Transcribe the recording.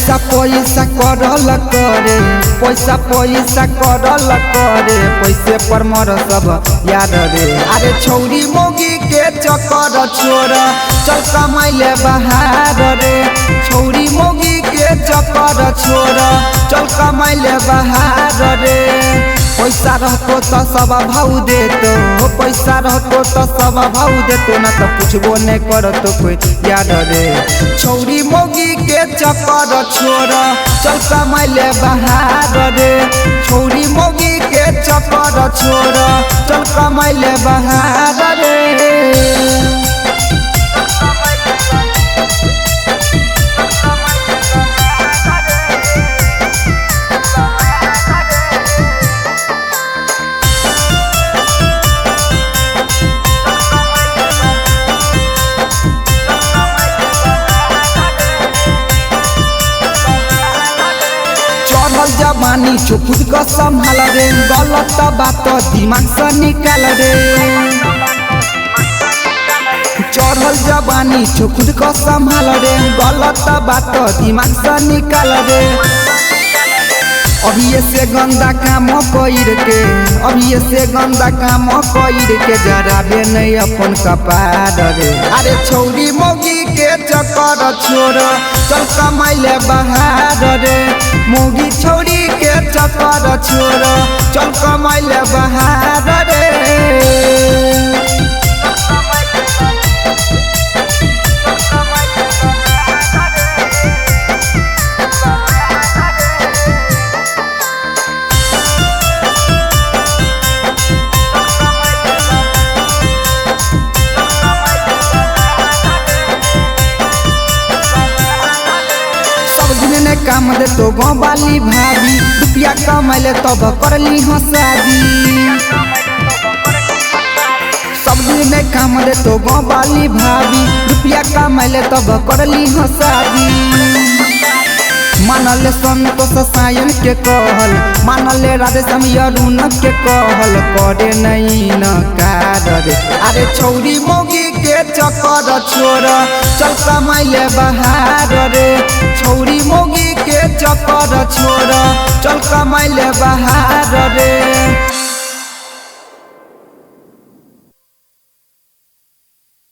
पैसा पैसा करल करे, पैसा पैसा करल करे, पैसे पर मर सब याद रे। अरे छौरी मोगी के चक्कर छोड़ चल कमाइले बाहर रे। छौरी मोगी के चक्कर छोड़ चल कमाइले बाहर रे। पैसा रहतो तो सब भाव देतो, पैसा रहतो तो सब भाव देतो, ना तो पूछबो नहीं करतो कोई याद रे। छौरी मोगी के चक्कर छोड़ चल कमाइले बाहर रे। छौरी मोगी के चक्कर छोड़ चल कमाइले बाहर रे। जवानी छो खुद को संभाल रे, गलत बात दिमाग से निकाल रे। चढ़ल जवानी छो खुद को संभाल रे, गलत बात दिमाग से निकाल रे। अभी से गंदा काम कइर के, अभी से गंदा काम कइर के जराबे नहीं अपन कपार रे। अरे छौरी मोगी के चक्कर छोड़ चल कमाइले बाहर रे। मोगी छौरी के चक्कर छोड़ चल कमाइले बाहर रे। काम दे तो गाँव वाली भाभी, रुपया कमाइले तब करली हो शादी। सब दिन काम दे तो गाँव वाली भाभी, रुपया कमाइले तब करली हो शादी। मानले संतोष सायन के कहल, मानले राधेश्याम अरुण के कहल, करे नहीं न कार रे। अरे छौरी मोगी के चक्कर छोड़ चल कमाइले बाहर रे। छौरी मोगी के चक्कर छोड़ चल कमाइले बाहर रे।